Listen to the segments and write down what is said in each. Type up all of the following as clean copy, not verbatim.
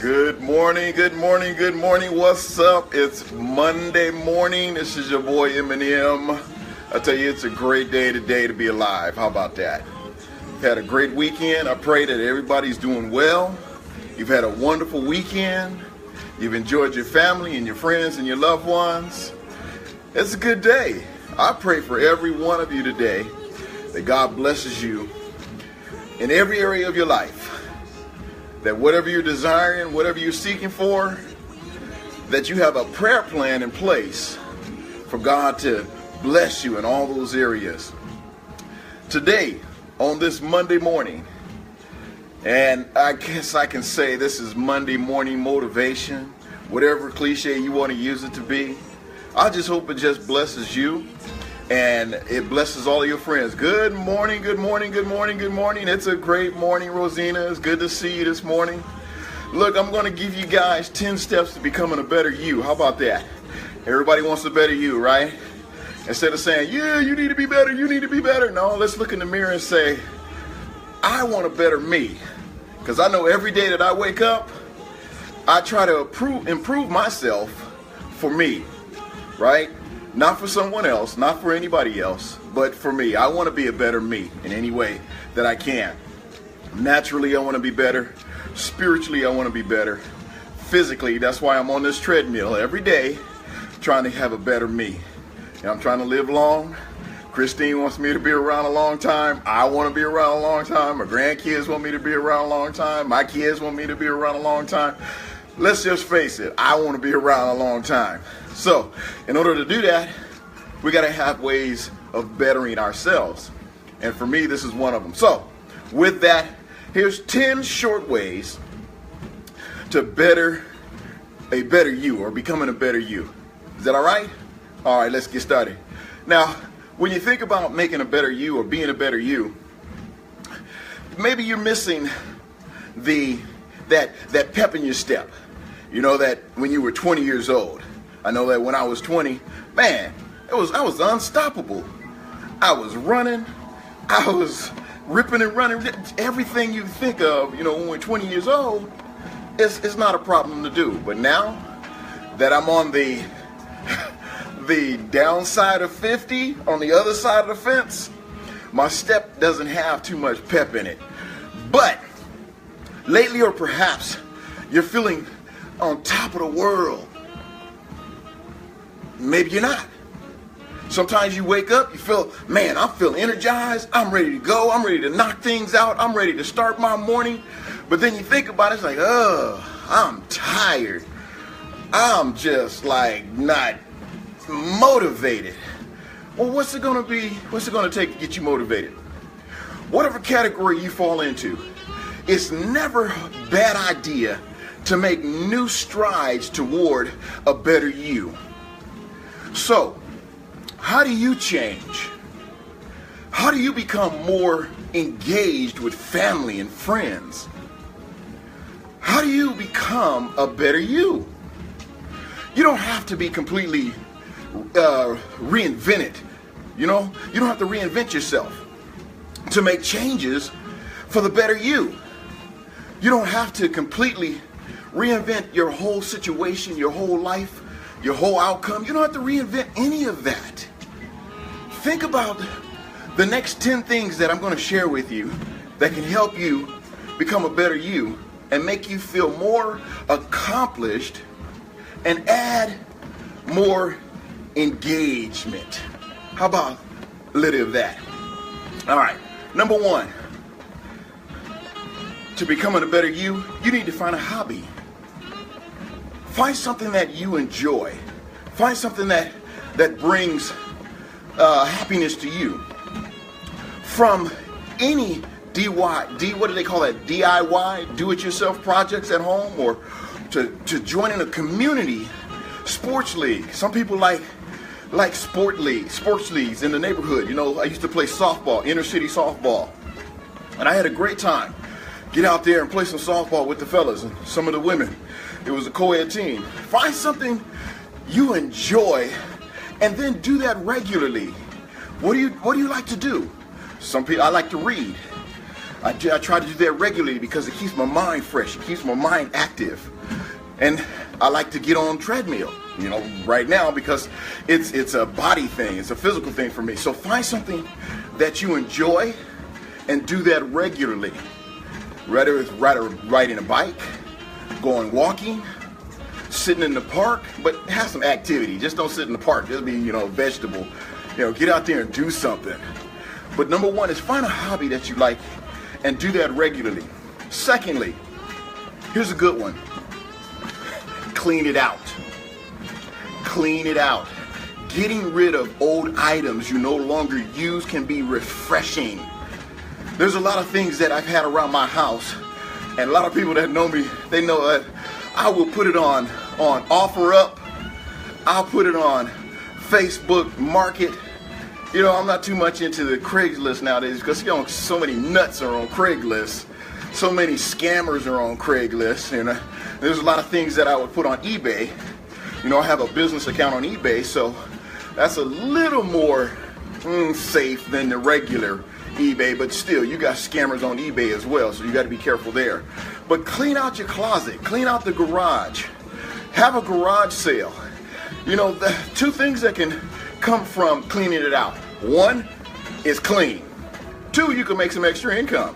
Good morning, good morning, good morning. What's up? It's Monday morning. This is your boy Eminem. I tell you, it's a great day today to be alive. How about that? Had a great weekend. I pray that everybody's doing well. You've had a wonderful weekend. You've enjoyed your family and your friends and your loved ones. It's a good day. I pray for every one of you today that God blesses you in every area of your life. That whatever you're desiring, whatever you're seeking for, that you have a prayer plan in place for God to bless you in all those areas. Today, on this Monday morning, and I guess I can say this is Monday morning motivation, whatever cliche you want to use it to be. I just hope it just blesses you and it blesses all of your friends. Good morning, good morning, good morning, good morning. It's a great morning, Rosina. It's good to see you this morning. Look, I'm going to give you guys 10 steps to becoming a better you. How about that? Everybody wants a better you, right? Instead of saying, yeah, you need to be better, you need to be better. No, let's look in the mirror and say, I want a better me. Because I know every day that I wake up, I try to improve myself for me, right? Not for someone else, not for anybody else, but for me. I want to be a better me in any way that I can. Naturally, I want to be better. Spiritually, I want to be better. Physically, that's why I'm on this treadmill every day trying to have a better me. And I'm trying to live long. Christine wants me to be around a long time. I want to be around a long time. My grandkids want me to be around a long time. My kids want me to be around a long time. Let's just face it, I want to be around a long time. So, in order to do that, we got to have ways of bettering ourselves. And for me, this is one of them. So, with that, here's 10 short ways to better a better you or becoming a better you. Is that all right? All right, let's get started. Now, when you think about making a better you or being a better you, maybe you're missing that pep in your step. You know that when you were 20 years old. I know that when I was 20, man, I was unstoppable. I was running, I was ripping and running. Everything you think of, you know, when we're 20 years old, it's not a problem to do. But now that I'm on the downside of 50, on the other side of the fence, my step doesn't have too much pep in it. But lately, or perhaps you're feeling on top of the world. Maybe you're not. Sometimes you wake up, you feel, man, I feel energized. I'm ready to go. I'm ready to knock things out. I'm ready to start my morning. But then you think about it, it's like, I'm tired. I'm just like not motivated. Well, what's it going to be? What's it going to take to get you motivated? Whatever category you fall into, it's never a bad idea to make new strides toward a better you. So, how do you change? How do you become more engaged with family and friends? How do you become a better you? You don't have to be completely reinvented. You know, you don't have to reinvent yourself to make changes for the better you. You don't have to completely reinvent your whole situation, your whole life, your whole outcome. You don't have to reinvent any of that. Think about the next 10 things that I'm going to share with you that can help you become a better you and make you feel more accomplished and add more engagement. How about a little of that? All right. Number 1, to becoming a better you, you need to find a hobby. Find something that you enjoy. Find something that brings happiness to you. From any what do they call that? DIY, do-it-yourself projects at home, or to join in a community sports league. Some people like sports leagues in the neighborhood. You know, I used to play softball, inner city softball, and I had a great time. Get out there and play some softball with the fellas and some of the women. It was a co-ed team. Find something you enjoy and then do that regularly. What do you like to do? Some people, I like to read. I try to do that regularly because it keeps my mind fresh. It keeps my mind active. And I like to get on treadmill, right now because it's a body thing. It's a physical thing for me. So find something that you enjoy and do that regularly. Whether it's riding a bike, going walking, sitting in the park, but have some activity. Just don't sit in the park. Just be, vegetable. Get out there and do something. But number one is find a hobby that you like and do that regularly. Secondly, here's a good one. Clean it out. Clean it out. Getting rid of old items you no longer use can be refreshing. There's a lot of things that I've had around my house, and a lot of people that know me, they know that I will put it on OfferUp. I'll put it on Facebook Market. I'm not too much into the Craigslist nowadays because so many nuts are on Craigslist. So many scammers are on Craigslist. There's a lot of things that I would put on eBay. I have a business account on eBay, so that's a little more safe than the regular eBay, but still, you got scammers on eBay as well, so you got to be careful there. But clean out your closet, clean out the garage, have a garage sale. The two things that can come from cleaning it out. One is clean. Two, you can make some extra income.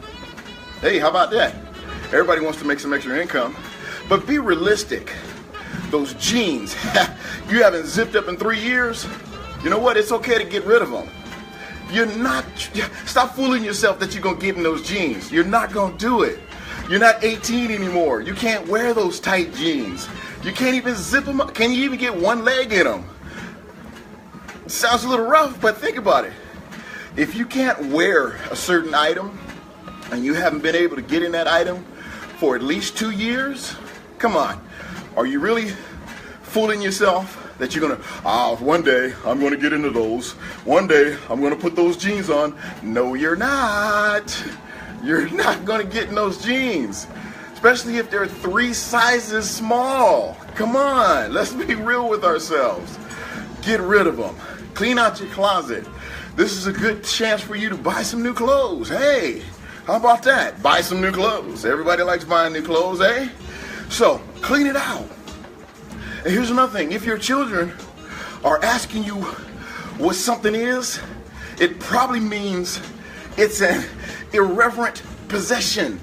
Hey, how about that? Everybody wants to make some extra income, but be realistic. Those jeans you haven't zipped up in 3 years, you know what? It's okay to get rid of them. Stop fooling yourself that you're going to get in those jeans. You're not going to do it. You're not 18 anymore. You can't wear those tight jeans. You can't even zip them up. Can you even get one leg in them? It sounds a little rough, but think about it. If you can't wear a certain item and you haven't been able to get in that item for at least 2 years, come on. Are you really fooling yourself that you're going to, one day I'm going to get into those. One day I'm going to put those jeans on. No, you're not. You're not going to get in those jeans, especially if they're 3 sizes small. Come on, let's be real with ourselves. Get rid of them. Clean out your closet. This is a good chance for you to buy some new clothes. Hey, how about that? Buy some new clothes. Everybody likes buying new clothes, eh? So clean it out. And here's another thing. If your children are asking you what something is, it probably means it's an irreverent possession.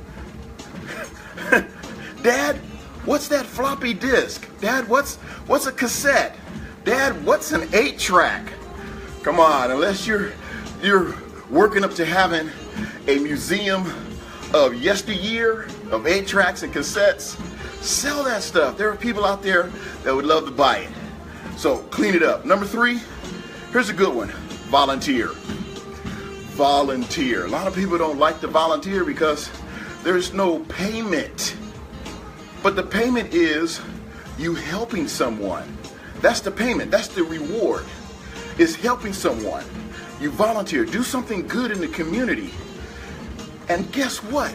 Dad, what's that floppy disk? Dad, what's a cassette? Dad, what's an 8-track? Come on, unless you're working up to having a museum of yesteryear, of 8-tracks and cassettes, sell that stuff. There are people out there that would love to buy it. So clean it up. Number 3, here's a good one. Volunteer. Volunteer. A lot of people don't like to volunteer because there's no payment. But the payment is you helping someone. That's the payment. That's the reward. Is helping someone. You volunteer. Do something good in the community. And guess what?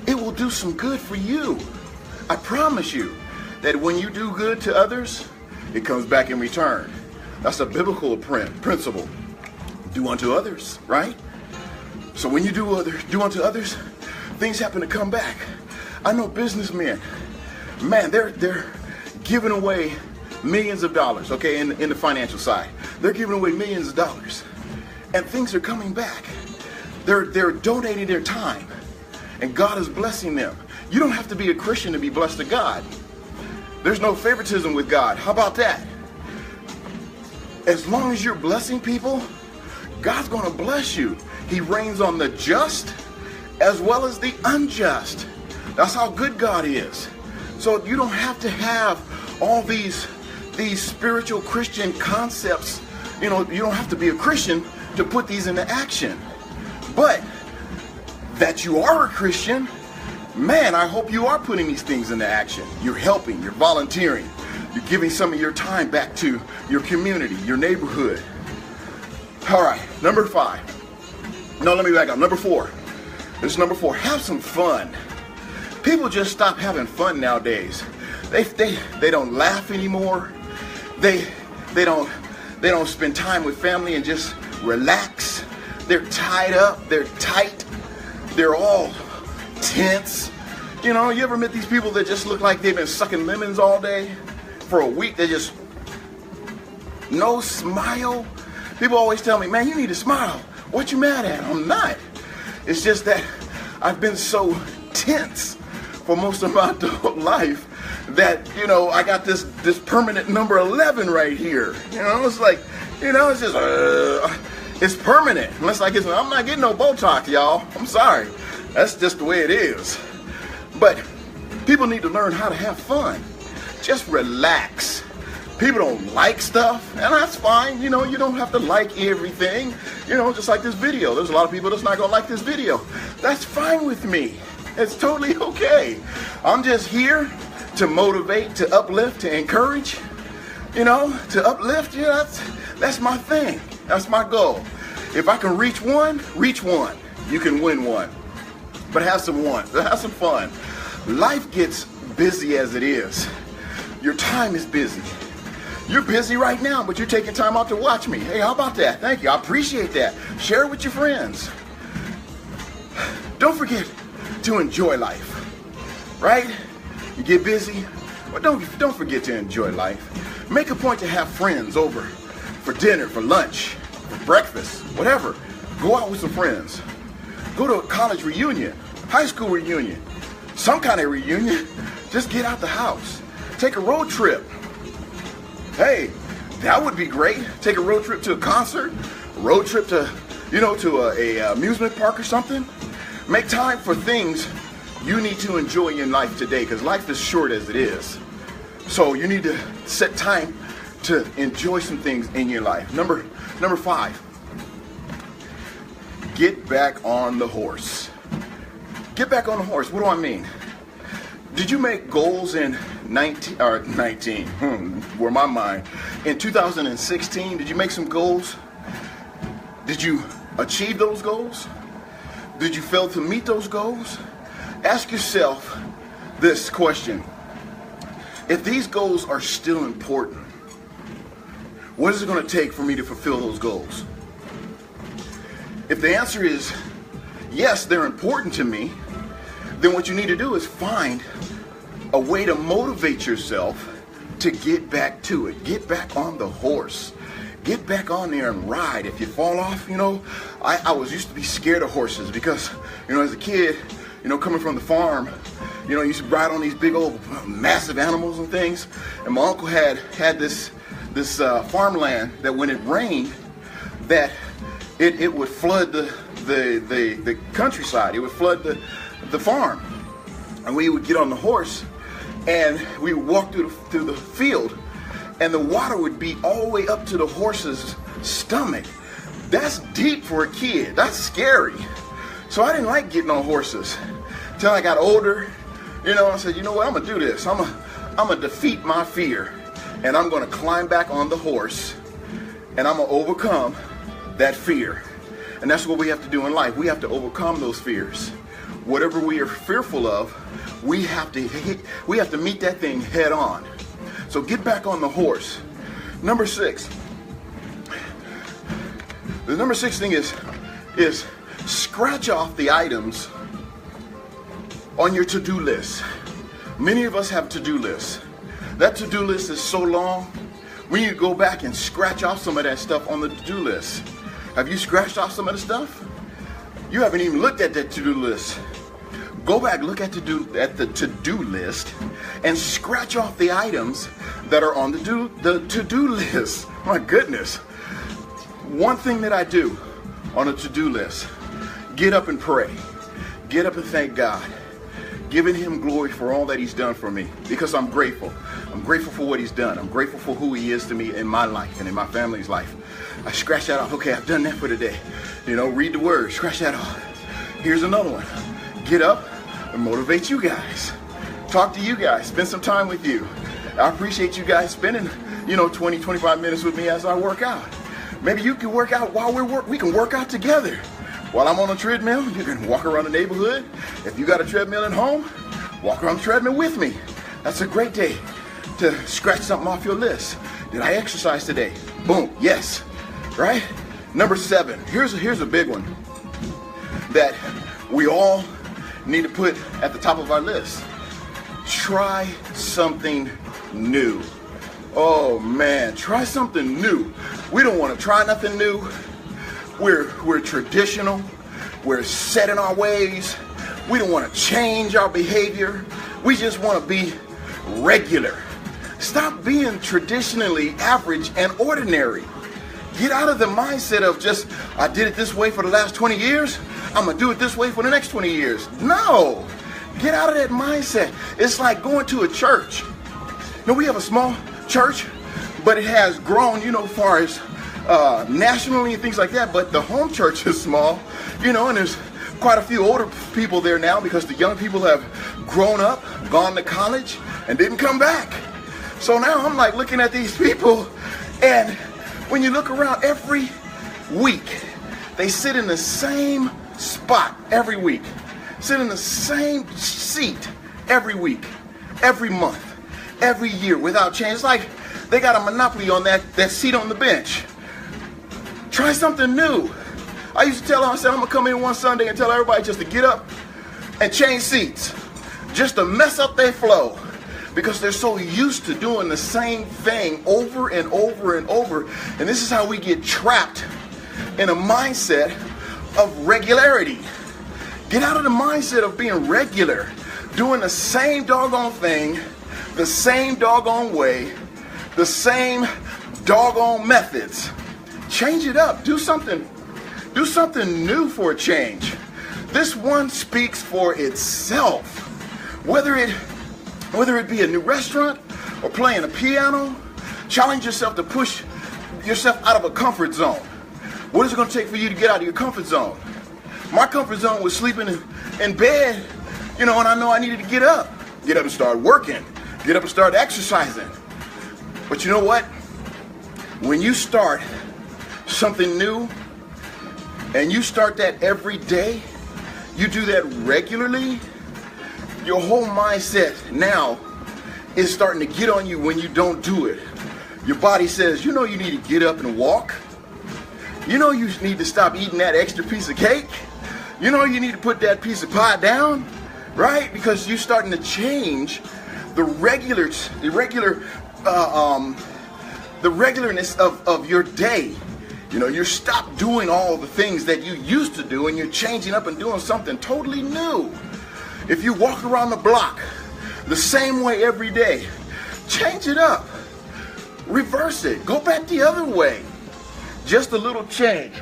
It will do some good for you. I promise you that when you do good to others, it comes back in return. That's a biblical principle. Do unto others, right? So when you do unto others, things happen to come back. I know businessmen, man, they're giving away millions of dollars, okay, in the financial side. They're giving away millions of dollars. And things are coming back. They're donating their time. And God is blessing them. You don't have to be a Christian to be blessed to God. There's no favoritism with God. How about that? As long as you're blessing people, God's going to bless you. He reigns on the just as well as the unjust. That's how good God is. So you don't have to have all these spiritual Christian concepts. You don't have to be a Christian to put these into action. But that you are a Christian, man, I hope you are putting these things into action. You're helping, you're volunteering, you're giving some of your time back to your community, your neighborhood. All right, number 5. No, let me back up. Number 4. This is number 4. Have some fun. People just stop having fun nowadays. They don't laugh anymore. They don't spend time with family and just relax. They're tied up. They're tight. they're all tense. You know, you ever met these people that just look like they've been sucking lemons all day? For a week, they just, no smile. People always tell me, man, you need to smile. What you mad at? I'm not. It's just that I've been so tense for most of my adult life that, you know, I got this permanent number 11 right here. You know, it's like, you know, it's just, it's permanent. Unless I'm not getting no Botox, y'all. I'm sorry. That's just the way it is. But people need to learn how to have fun. Just relax. People don't like stuff, and that's fine. You know, you don't have to like everything. You know, just like this video. There's a lot of people that's not gonna like this video. That's fine with me. It's totally okay. I'm just here to motivate, to uplift, to encourage. You know, to uplift. Yeah, that's my thing. That's my goal. If I can reach one, you can win one. But have some fun. Life gets busy as it is. Your time is busy. You're busy right now, but you're taking time out to watch me. Hey, how about that? Thank you. I appreciate that. Share it with your friends. Don't forget to enjoy life, right? You get busy, but don't forget to enjoy life. Make a point to have friends over for dinner, for lunch, for breakfast, whatever. Go out with some friends. Go to a college reunion, high school reunion, some kind of reunion. Just get out the house. Take a road trip. Hey, that would be great. Take a road trip to a concert, a road trip to, you know, to a amusement park or something. Make time for things you need to enjoy in life today, because life is short as it is. So you need to set time to enjoy some things in your life. Number 5. Get back on the horse. Get back on the horse. What do I mean? Did you make goals in 19? Where my mind. In 2016, did you make some goals? Did you achieve those goals? Did you fail to meet those goals? Ask yourself this question. If these goals are still important, what is it going to take for me to fulfill those goals? If the answer is yes, they're important to me, then what you need to do is find a way to motivate yourself to get back to it. Get back on the horse. Get back on there and ride. If you fall off, you know, I used to be scared of horses because, you know, as a kid, you know, coming from the farm, you know, I used to ride on these big old massive animals and things. And my uncle had this farmland that when it rained, that it would flood the countryside. It would flood the farm. And we would get on the horse and we would walk through the field, and the water would be all the way up to the horse's stomach. That's deep for a kid. That's scary. So I didn't like getting on horses until I got older. You know, I said, you know what, I'm gonna do this. I'm gonna defeat my fear, and I'm gonna climb back on the horse, and I'm gonna overcome that fear. And that's what we have to do in life. We have to overcome those fears. Whatever we are fearful of, we have to meet that thing head on. So get back on the horse. Number 6. The number 6 thing is scratch off the items on your to-do list. Many of us have to-do lists. That to-do list is so long, we need to go back and scratch off some of that stuff on the to-do list. Have you scratched off some of the stuff? You haven't even looked at that to-do list. Go back, look at the to-do list and scratch off the items that are on the to-do list. My goodness. One thing that I do on a to-do list, get up and pray. Get up and thank God. Giving him glory for all that he's done for me, because I'm grateful. I'm grateful for what he's done. I'm grateful for who he is to me in my life and in my family's life. I scratch that off. Okay, I've done that for today. You know, read the word, scratch that off. Here's another one. Get up and motivate you guys. Talk to you guys, spend some time with you. I appreciate you guys spending, 20, 25 minutes with me as I work out. Maybe you can work out while we can work out together. While I'm on a treadmill, you can walk around the neighborhood. If you got a treadmill at home, walk around the treadmill with me. That's a great day to scratch something off your list. Did I exercise today? Boom, yes, right? Number 7, here's a big one that we all need to put at the top of our list. Try something new. Oh man, try something new. We don't want to try nothing new. We're traditional. We're set in our ways. We don't want to change our behavior. We just want to be regular. Stop being traditionally average and ordinary. Get out of the mindset of just, I did it this way for the last 20 years. I'm going to do it this way for the next 20 years. No. Get out of that mindset. It's like going to a church. We have a small church, but it has grown, as far as nationally and things like that. But the home church is small, and there's quite a few older people there now because the young people have grown up, gone to college, and didn't come back. So now I'm like looking at these people, and when you look around every week, they sit in the same spot every week, sit in the same seat every week, every month, every year without change. It's like they got a monopoly on that seat on the bench. Try something new. I used to tell them, I said, I'm gonna come in one Sunday and tell everybody just to get up and change seats, just to mess up their flow, because they're so used to doing the same thing over and over and over. And this is how we get trapped in a mindset of regularity. Get out of the mindset of being regular, doing the same doggone thing, the same doggone way, the same doggone methods. Change it up. Do something new for a change. This one speaks for itself. Whether it be a new restaurant or playing a piano, challenge yourself to push yourself out of a comfort zone. What is it going to take for you to get out of your comfort zone? My comfort zone was sleeping in bed, and I know I needed to get up and start working, get up and start exercising. But you know what? When you start something new and you start that every day, you do that regularly, your whole mindset now is starting to get on you when you don't do it. Your body says, you need to get up and walk. You need to stop eating that extra piece of cake. You need to put that piece of pie down, right? Because you're starting to change the regularness of your day. You stop doing all the things that you used to do, and you're changing up and doing something totally new. If you walk around the block the same way every day, change it up. Reverse it. Go back the other way. Just a little change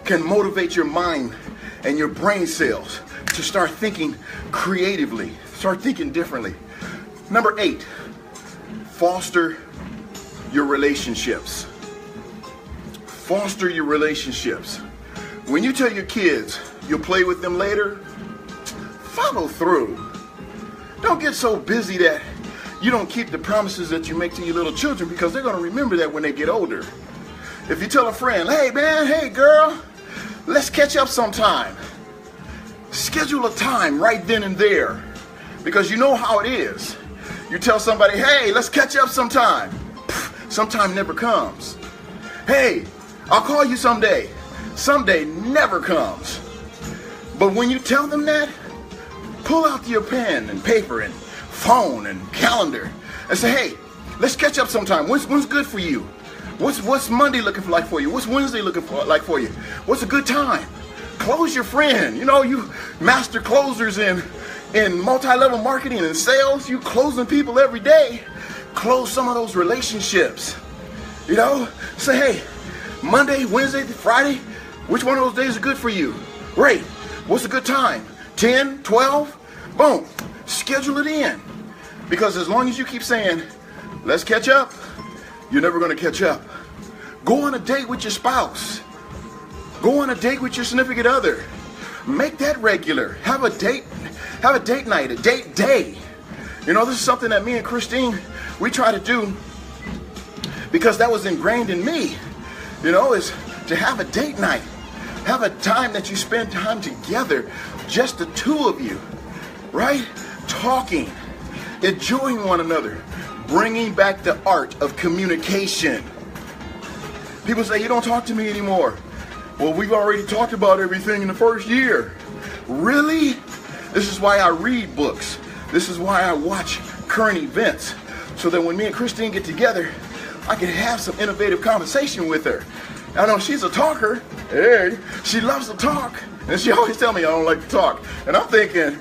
can motivate your mind and your brain cells to start thinking creatively, start thinking differently. Number 8, foster your relationships. Foster your relationships. When you tell your kids you'll play with them later, follow through. Don't get so busy that you don't keep the promises that you make to your little children, because they're going to remember that when they get older. If you tell a friend, hey man, hey girl, let's catch up sometime. Schedule a time right then and there, because you know how it is. You tell somebody, hey, let's catch up sometime. Sometime never comes. Hey, I'll call you someday. Someday never comes. But when you tell them that, pull out your pen and paper and phone and calendar and say, hey, let's catch up sometime. When's good for you? What's Monday looking like for you? What's Wednesday looking like for you? What's a good time? Close your friend. You master closers in multi-level marketing and sales. You closing people every day. Close some of those relationships. Say, hey, Monday, Wednesday, Friday, which one of those days are good for you? Great. What's a good time? 10, 12? Boom. Schedule it in. Because as long as you keep saying, let's catch up, you're never going to catch up. Go on a date with your spouse. Go on a date with your significant other. Make that regular. Have a date night, a date day. This is something that me and Christine, we try to do, because that was ingrained in me, is to have a date night. Have a time that you spend time together, just the two of you, right? Talking, enjoying one another, bringing back the art of communication. People say, you don't talk to me anymore. Well, we've already talked about everything in the first year. Really? This is why I read books. This is why I watch current events. So that when me and Christine get together, I can have some innovative conversation with her. I know she's a talker. Hey, she loves to talk. And she always tells me I don't like to talk. And I'm thinking,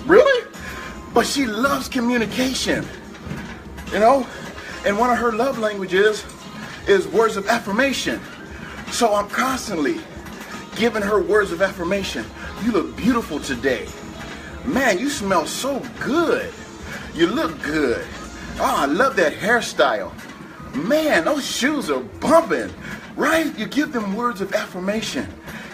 really? But she loves communication. You know? And one of her love languages is words of affirmation. So I'm constantly giving her words of affirmation. You look beautiful today. Man, you smell so good. You look good. Oh, I love that hairstyle. Man, those shoes are bumping, right? You give them words of affirmation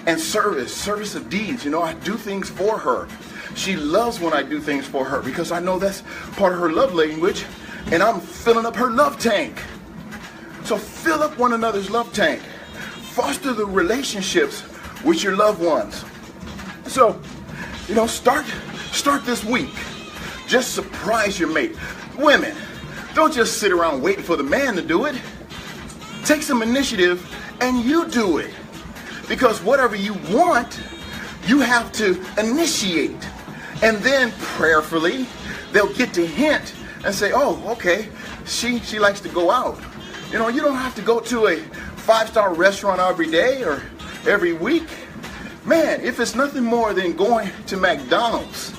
and service of deeds. You know, I do things for her. She loves when I do things for her because I know that's part of her love language, and I'm filling up her love tank. So fill up one another's love tank. Foster the relationships with your loved ones. So, you know, start this week. Just surprise your mate. Women, don't just sit around waiting for the man to do it. Take some initiative and you do it. Because whatever you want, you have to initiate. And then prayerfully, they'll get the hint and say, oh, okay, she likes to go out. You know, you don't have to go to a 5-star restaurant every day or every week. Man, if it's nothing more than going to McDonald's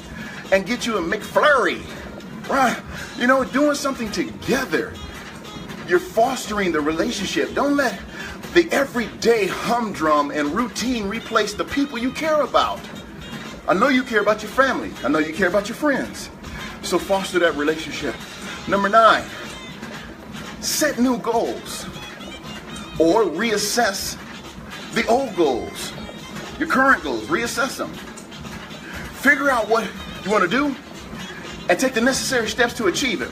and get you a McFlurry, right? You know, doing something together. You're fostering the relationship. Don't let the everyday humdrum and routine replace the people you care about. I know you care about your family. I know you care about your friends. So foster that relationship. Number 9, set new goals or reassess the old goals, your current goals, reassess them. Figure out what you want to do and take the necessary steps to achieve it.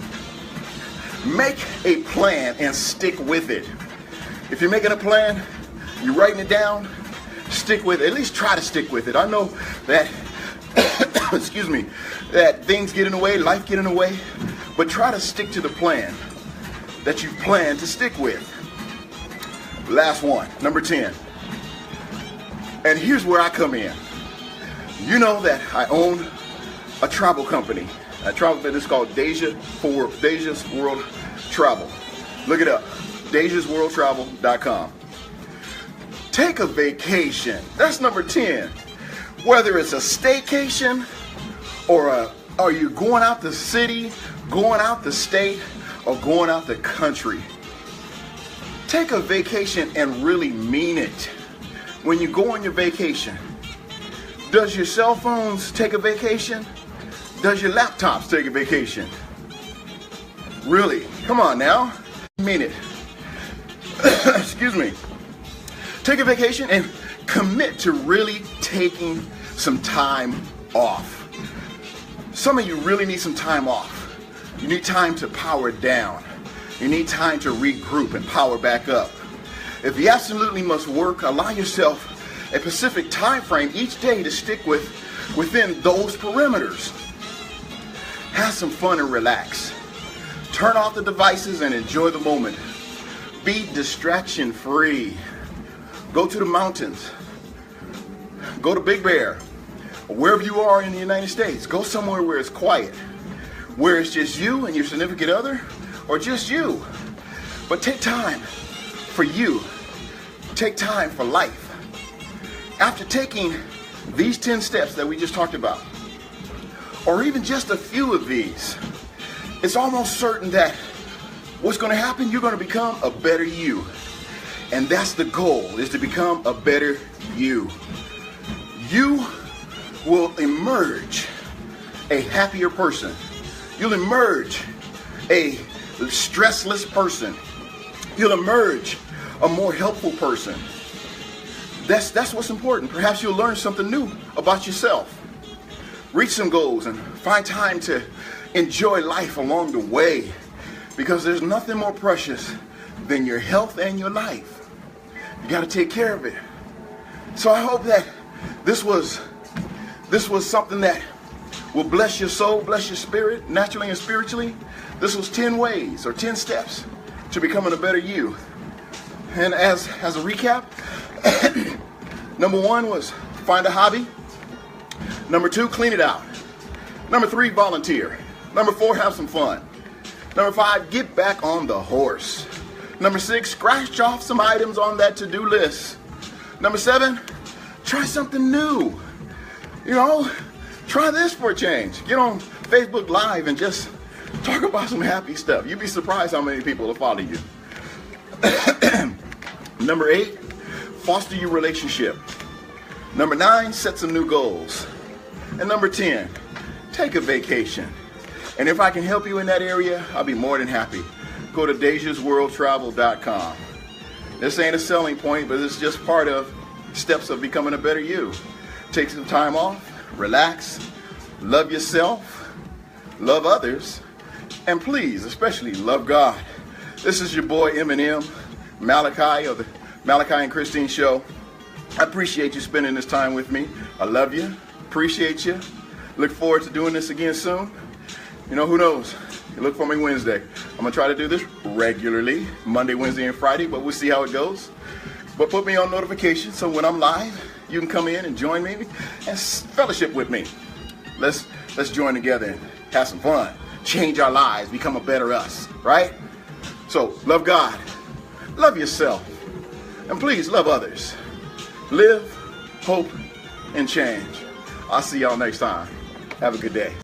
Make a plan and stick with it. If you're making a plan, you're writing it down, stick with it. At least try to stick with it. I know that, excuse me, that things get in the way, life get in the way, but try to stick to the plan that you plan to stick with. Last one, number 10. And here's where I come in. You know that I own a travel company. A travel business called Deja's World Travel. Look it up, DejasWorldTravel.com. Take a vacation. That's number 10. Whether it's a staycation or are you going out the city, going out the state, or going out the country. Take a vacation and really mean it. When you go on your vacation, does your cell phones take a vacation? Does your laptops take a vacation? Really? Come on now. Mean it. Excuse me. Take a vacation and commit to really taking some time off. Some of you really need some time off. You need time to power down. You need time to regroup and power back up. If you absolutely must work, allow yourself a specific time frame each day to stick within those perimeters. Have some fun and relax. Turn off the devices and enjoy the moment. Be distraction free. Go to the mountains. Go to Big Bear. Wherever you are in the United States, go somewhere where it's quiet, where it's just you and your significant other, or just you. But take time for you. Take time for life. After taking these 10 steps that we just talked about, or even just a few of these, it's almost certain that what's going to happen, you're going to become a better you. And that's the goal, is to become a better you. You will emerge a happier person. You'll emerge a stressless person. You'll emerge a more helpful person. That's what's important. Perhaps you'll learn something new about yourself. Reach some goals and find time to enjoy life along the way, because there's nothing more precious than your health and your life. You got to take care of it. So I hope that this was something that will bless your soul, bless your spirit, naturally and spiritually. This was 10 ways or 10 steps to becoming a better you. And as a recap, number 1 was find a hobby. Number 2, clean it out. Number 3, volunteer. Number 4, have some fun. Number 5, get back on the horse. Number 6, scratch off some items on that to-do list. Number 7, try something new. You know, try this for a change. Get on Facebook Live and just talk about some happy stuff. You'd be surprised how many people will follow you. Number 8, foster your relationship. Number 9, set some new goals. And number 10, take a vacation. And if I can help you in that area, I'll be more than happy. Go to DejasWorldTravel.com. This ain't a selling point, but it's just part of steps of becoming a better you. Take some time off, relax, love yourself, love others, and please, especially love God. This is your boy Eminem, Malachi of the Malachi and Christine Show. I appreciate you spending this time with me. I love you, appreciate you. Look forward to doing this again soon. You know, who knows? You look for me Wednesday. I'm going to try to do this regularly, Monday, Wednesday, and Friday, but we'll see how it goes. But put me on notifications so when I'm live, you can come in and join me and fellowship with me. Let's join together and have some fun. Change our lives, become a better us, right? So, love God, love yourself, and please love others. Live, hope, and change. I'll see y'all next time. Have a good day.